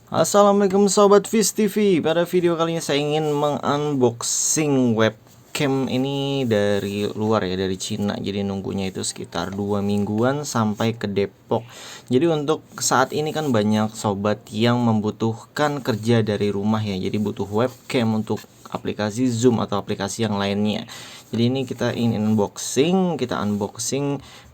Assalamualaikum Sobat Viz TV. Pada video kali ini saya ingin mengunboxing webcam ini dari luar ya, dari Cina. Jadi nunggunya itu sekitar 2 mingguan sampai ke Depok. Jadi untuk saat ini kan banyak sobat yang membutuhkan kerja dari rumah ya. Jadi butuh webcam untuk aplikasi Zoom atau aplikasi yang lainnya. Jadi ini kita ingin unboxing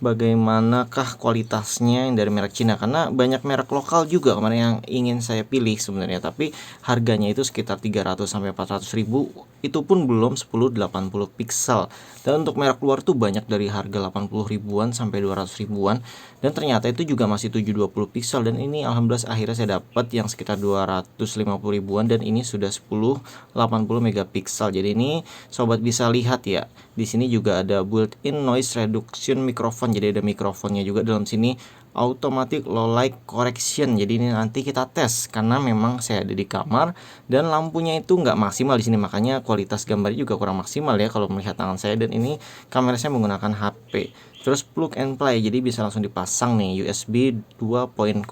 bagaimanakah kualitasnya yang dari merek Cina, karena banyak merek lokal juga kemarin yang ingin saya pilih sebenarnya, tapi harganya itu sekitar 300 sampai 400 ribu, itu pun belum 1080 pixel. Dan untuk merek luar tuh banyak dari harga 80 ribuan sampai 200 ribuan, dan ternyata itu juga masih 720 pixel. Dan ini alhamdulillah akhirnya saya dapat yang sekitar 250 ribuan, dan ini sudah 1080 megapiksel. Jadi ini sobat bisa lihat ya, di sini juga ada built-in noise reduction microphone. Jadi ada mikrofonnya juga dalam sini, automatic low light correction. Jadi ini nanti kita tes karena memang saya ada di kamar dan lampunya itu nggak maksimal di sini, makanya kualitas gambarnya juga kurang maksimal ya kalau melihat tangan saya. Dan ini kamera saya menggunakan HP. Terus plug and play, jadi bisa langsung dipasang nih, USB 2.0,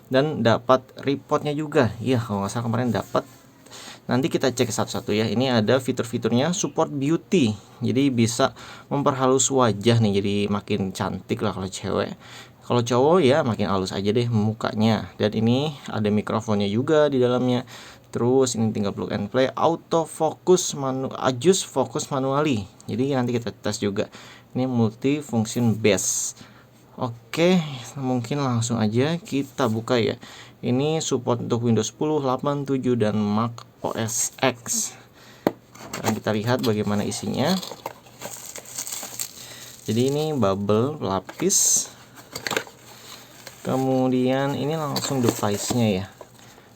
dan dapat remote-nya juga. Iya, kalau nggak salah kemarin dapat. Nanti kita cek satu-satu ya. Ini ada fitur-fiturnya, support beauty. Jadi bisa memperhalus wajah nih, jadi makin cantik lah kalau cewek. Kalau cowok ya makin halus aja deh mukanya. Dan ini ada mikrofonnya juga di dalamnya. Terus ini tinggal plug and play, auto focus adjust focus manually. Jadi nanti kita tes juga. Ini multi function base. Oke, mungkin langsung aja kita buka ya. Ini support untuk Windows 10, 8, 7, dan Mac OS X. Sekarang kita lihat bagaimana isinya. Jadi ini bubble lapis. Kemudian ini langsung device-nya ya.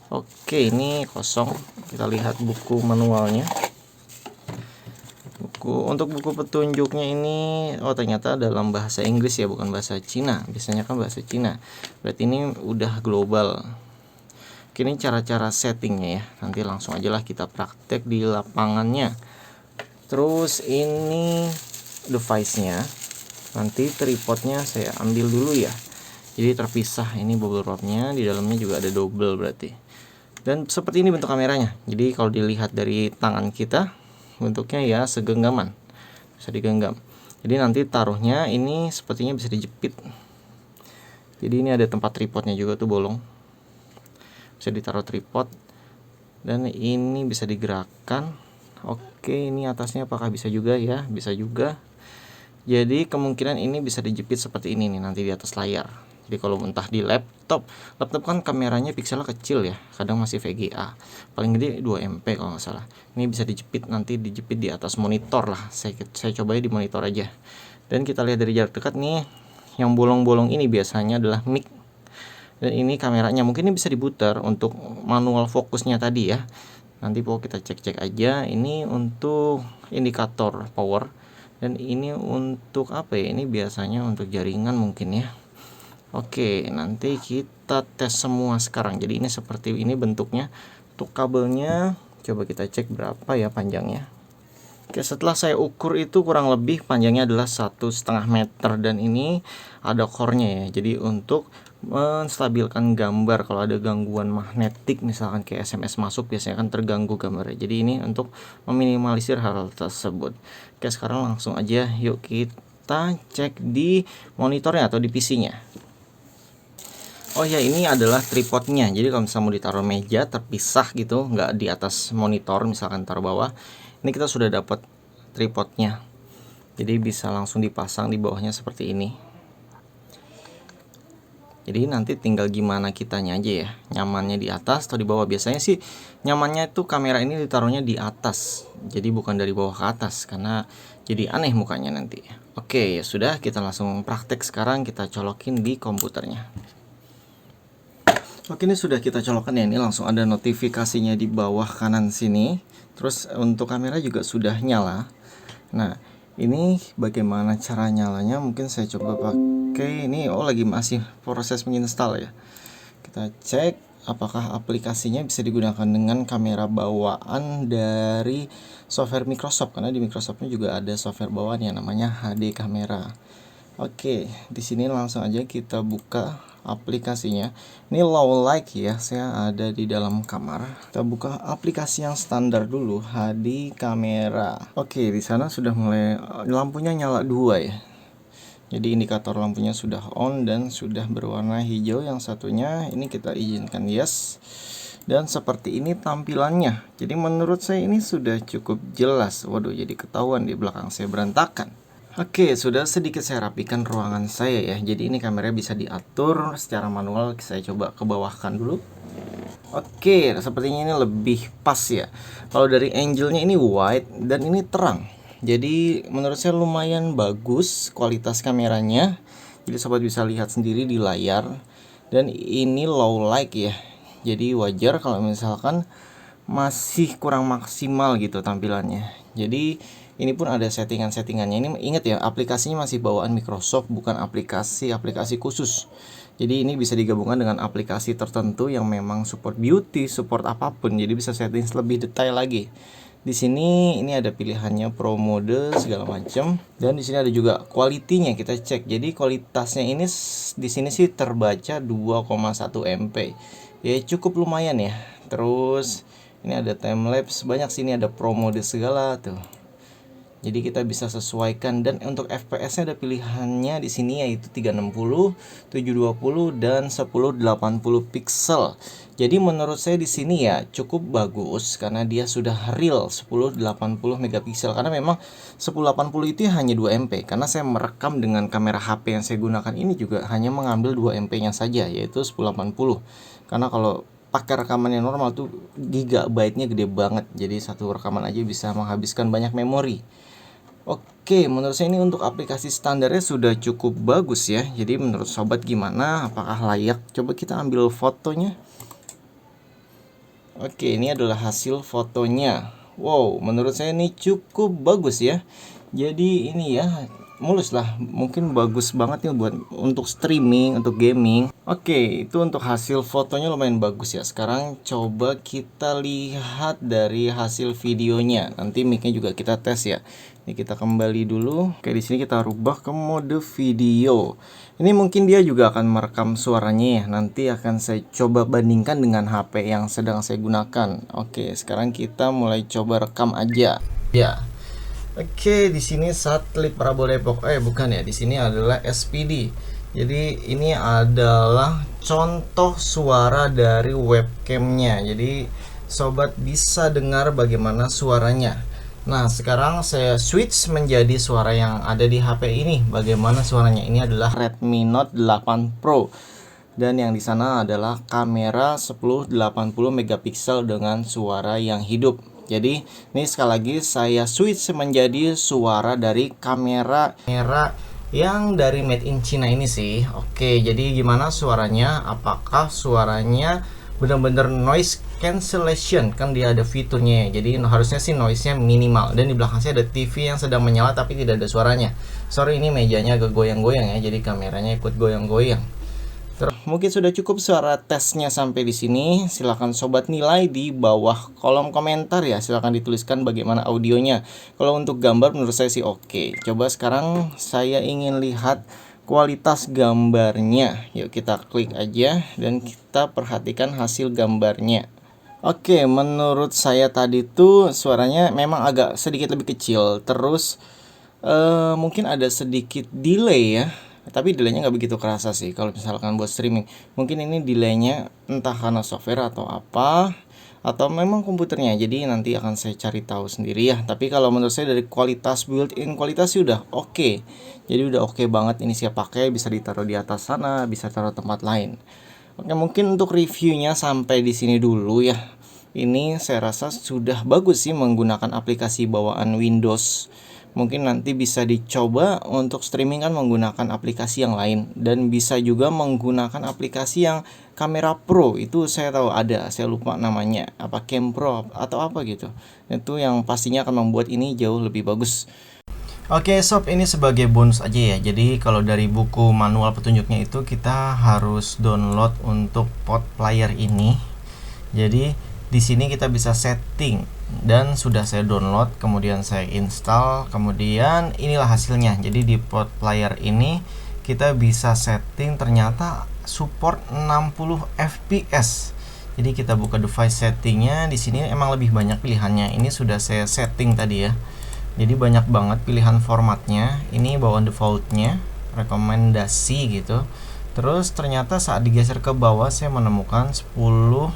Oke, ini kosong. Kita lihat buku manualnya. Untuk buku petunjuknya ini, oh ternyata dalam bahasa Inggris ya, bukan bahasa Cina. Biasanya kan bahasa Cina. Berarti ini udah global. Ini cara-cara settingnya ya. Nanti langsung aja lah kita praktek di lapangannya. Terus ini device-nya. Nanti tripodnya saya ambil dulu ya. Jadi terpisah, ini bubble wrap-nya, di dalamnya juga ada double berarti. Dan seperti ini bentuk kameranya. Jadi kalau dilihat dari tangan kita, bentuknya ya segenggaman, bisa digenggam. Jadi nanti taruhnya ini sepertinya bisa dijepit. Jadi ini ada tempat tripodnya juga tuh, bolong, bisa ditaruh tripod. Dan ini bisa digerakkan. Oke, ini atasnya apakah bisa juga ya? Bisa juga. Jadi kemungkinan ini bisa dijepit seperti ini nih nanti di atas layar. Jadi kalau entah di laptop kan kameranya pikselnya kecil ya, kadang masih VGA, paling gede 2 MP kalau nggak salah. Ini bisa dijepit, nanti dijepit di atas monitor lah. Saya cobain di monitor aja. Dan kita lihat dari jarak dekat nih, yang bolong-bolong ini biasanya adalah mic. Dan ini kameranya, mungkin ini bisa diputar untuk manual fokusnya tadi ya. Nanti pokoknya kita cek-cek aja. Ini untuk indikator power, dan ini untuk apa ya? Ini biasanya untuk jaringan mungkin ya. Oke, nanti kita tes semua sekarang. Jadi ini seperti ini bentuknya. Untuk kabelnya coba kita cek berapa ya panjangnya. Oke, setelah saya ukur itu kurang lebih panjangnya adalah 1,5 meter, dan ini ada core-nya ya. Jadi untuk menstabilkan gambar kalau ada gangguan magnetik, misalkan kayak SMS masuk biasanya kan terganggu gambarnya. Jadi ini untuk meminimalisir hal tersebut. Oke, sekarang langsung aja yuk kita cek di monitornya atau di PC-nya. Oh ya, ini adalah tripodnya. Jadi kalau misalnya mau ditaruh meja terpisah gitu, nggak di atas monitor, misalkan taruh bawah, ini kita sudah dapat tripodnya. Jadi bisa langsung dipasang di bawahnya seperti ini. Jadi nanti tinggal gimana kitanya aja ya, nyamannya di atas atau di bawah. Biasanya sih nyamannya itu kamera ini ditaruhnya di atas, jadi bukan dari bawah ke atas, karena jadi aneh mukanya nanti. Oke, ya sudah, kita langsung praktek sekarang. Kita colokin di komputernya. Oke, ini sudah kita colokkan ya. Ini langsung ada notifikasinya di bawah kanan sini. Terus untuk kamera juga sudah nyala. Nah, ini bagaimana cara nyalanya? Mungkin saya coba pakai ini. Oh, lagi masih proses menginstal ya. Kita cek apakah aplikasinya bisa digunakan dengan kamera bawaan dari software Microsoft, karena di Microsoftnya juga ada software bawaan yang namanya HD Camera. Oke, di sini langsung aja kita buka aplikasinya. Ini low light ya, saya ada di dalam kamar. Kita buka aplikasi yang standar dulu, HD kamera. Oke, di sana sudah mulai lampunya nyala 2 ya. Jadi indikator lampunya sudah on dan sudah berwarna hijau. Yang satunya ini kita izinkan yes. Dan seperti ini tampilannya. Jadi menurut saya ini sudah cukup jelas. Waduh, jadi ketahuan di belakang saya berantakan. Oke, sudah sedikit saya rapikan ruangan saya ya. Jadi ini kameranya bisa diatur secara manual. Saya coba ke bawahkan dulu. Oke, sepertinya ini lebih pas ya. Kalau dari angle-nya ini wide dan ini terang. Jadi menurut saya lumayan bagus kualitas kameranya. Jadi sobat bisa lihat sendiri di layar. Dan ini low light ya. Jadi wajar kalau misalkan masih kurang maksimal gitu tampilannya. Jadi ini pun ada settingan-settingannya. Ini ingat ya, aplikasinya masih bawaan Microsoft, bukan aplikasi khusus. Jadi ini bisa digabungkan dengan aplikasi tertentu yang memang support beauty, support apapun. Jadi bisa setting lebih detail lagi. Di sini ini ada pilihannya pro mode segala macam, dan di sini ada juga quality-nya, kita cek. Jadi kualitasnya ini di sini sih terbaca 2,1 MP. Ya cukup lumayan ya. Terus ini ada time lapse banyak, sini ada pro mode segala tuh. Jadi kita bisa sesuaikan, dan untuk FPS-nya ada pilihannya di sini yaitu 360, 720 dan 1080 pixel. Jadi menurut saya di sini ya cukup bagus karena dia sudah real 1080 megapiksel, karena memang 1080 itu hanya 2 MP. Karena saya merekam dengan kamera HP yang saya gunakan ini juga hanya mengambil 2 MP-nya saja, yaitu 1080. Karena kalau pakai rekaman yang normal tuh gigabyte-nya gede banget. Jadi satu rekaman aja bisa menghabiskan banyak memori. Oke, menurut saya ini untuk aplikasi standarnya sudah cukup bagus ya. Jadi menurut sobat gimana? Apakah layak? Coba kita ambil fotonya. Oke, ini adalah hasil fotonya. Wow, menurut saya ini cukup bagus ya. Jadi ini ya, mulus lah, mungkin bagus banget nih buat untuk streaming, untuk gaming. Oke, itu untuk hasil fotonya lumayan bagus ya. Sekarang coba kita lihat dari hasil videonya. Nanti mic-nya juga kita tes ya. Ini kita kembali dulu. Oke, di sini kita rubah ke mode video. Ini mungkin dia juga akan merekam suaranya ya. Nanti akan saya coba bandingkan dengan HP yang sedang saya gunakan. Oke, sekarang kita mulai coba rekam aja. Ya. Oke, di sini satelit parabola Depok. Bukan ya, di sini adalah SPD. Jadi ini adalah contoh suara dari webcamnya. Jadi sobat bisa dengar bagaimana suaranya. Nah, sekarang saya switch menjadi suara yang ada di HP ini. Bagaimana suaranya? Ini adalah Redmi Note 8 Pro. Dan yang di sana adalah kamera 1080 megapiksel dengan suara yang hidup. Jadi ini sekali lagi saya switch menjadi suara dari kamera yang dari made in China ini sih. Oke, jadi gimana suaranya? Apakah suaranya benar-benar noise cancellation? Kan dia ada fiturnya ya. Jadi harusnya sih noise-nya minimal. Dan di belakang saya ada TV yang sedang menyala tapi tidak ada suaranya. Sorry, ini mejanya agak goyang-goyang ya. Jadi kameranya ikut goyang-goyang. Mungkin sudah cukup suara tesnya sampai di sini. Silahkan sobat nilai di bawah kolom komentar ya. Silahkan dituliskan bagaimana audionya. Kalau untuk gambar menurut saya sih oke. Coba sekarang saya ingin lihat kualitas gambarnya. Yuk kita klik aja dan kita perhatikan hasil gambarnya. Oke, menurut saya tadi tuh suaranya memang agak sedikit lebih kecil. Terus mungkin ada sedikit delay ya. Tapi delaynya nggak begitu kerasa sih kalau misalkan buat streaming. Mungkin ini delaynya entah karena software atau apa, atau memang komputernya. Jadi nanti akan saya cari tahu sendiri ya. Tapi kalau menurut saya dari kualitas built-in kualitas sih udah oke. Jadi udah oke banget. Ini saya pakai, bisa ditaruh di atas sana, bisa taruh tempat lain. Oke, mungkin untuk reviewnya sampai di sini dulu ya. Ini saya rasa sudah bagus sih menggunakan aplikasi bawaan Windows. Mungkin nanti bisa dicoba untuk streaming kan menggunakan aplikasi yang lain, dan bisa juga menggunakan aplikasi yang kamera pro. Itu saya tahu ada, saya lupa namanya, apa Cam Pro atau apa gitu. Itu yang pastinya akan membuat ini jauh lebih bagus. Oke sob, ini sebagai bonus aja ya. Jadi kalau dari buku manual petunjuknya itu kita harus download untuk pod player ini. Jadi di sini kita bisa setting, dan sudah saya download, kemudian saya install, kemudian inilah hasilnya. Jadi di pod player ini kita bisa setting, ternyata support 60 fps. Jadi kita buka device settingnya, di sini emang lebih banyak pilihannya. Ini sudah saya setting tadi ya. Jadi banyak banget pilihan formatnya. Ini bawaan defaultnya, rekomendasi gitu. Terus ternyata saat digeser ke bawah saya menemukan 1080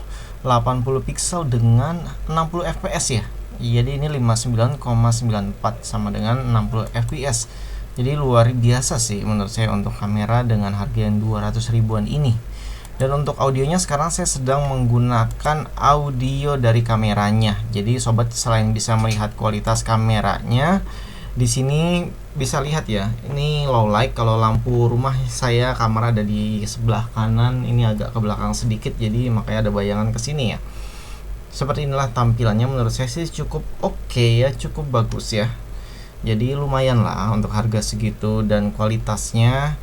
pixel dengan 60 fps ya. Jadi ini 59,94 sama dengan 60 fps. Jadi luar biasa sih menurut saya untuk kamera dengan harga yang 200 ribuan ini. Dan untuk audionya sekarang saya sedang menggunakan audio dari kameranya. Jadi sobat selain bisa melihat kualitas kameranya, di sini bisa lihat ya. Ini low light, kalau lampu rumah saya kamera ada di sebelah kanan, ini agak ke belakang sedikit jadi makanya ada bayangan ke sini ya. Seperti inilah tampilannya, menurut saya sih cukup oke ya, cukup bagus ya. Jadi lumayan lah untuk harga segitu dan kualitasnya.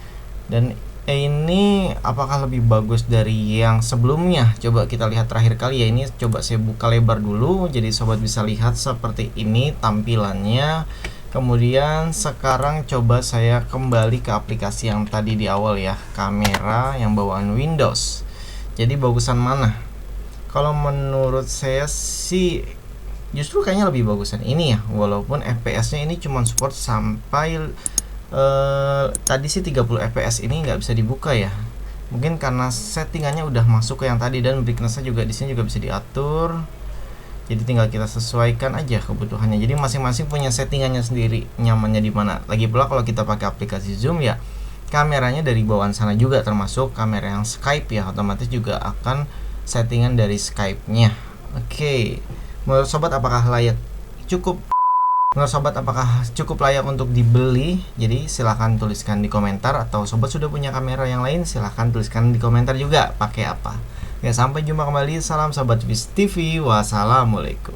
Dan ini apakah lebih bagus dari yang sebelumnya? Coba kita lihat terakhir kali ya. Ini coba saya buka lebar dulu, jadi sobat bisa lihat seperti ini tampilannya. Kemudian sekarang coba saya kembali ke aplikasi yang tadi di awal ya, kamera yang bawaan Windows. Jadi bagusan mana? Kalau menurut saya sih justru kayaknya lebih bagusan ini ya, walaupun FPS-nya ini cuma support sampai tadi sih 30 fps, ini nggak bisa dibuka ya. Mungkin karena settingannya udah masuk ke yang tadi, dan brightness-nya juga di sini juga bisa diatur. Jadi tinggal kita sesuaikan aja kebutuhannya. Jadi masing-masing punya settingannya sendiri, nyamannya di mana. Lagi pula kalau kita pakai aplikasi Zoom ya, kameranya dari bawaan sana juga, termasuk kamera yang Skype ya, otomatis juga akan settingan dari Skype-nya. Oke. Menurut sobat apakah layak? Menurut sobat apakah cukup layak untuk dibeli? Jadi silahkan tuliskan di komentar, atau sobat sudah punya kamera yang lain silahkan tuliskan di komentar juga pakai apa. Ya, sampai jumpa kembali. Salam Sobat Viz TV. Wassalamualaikum.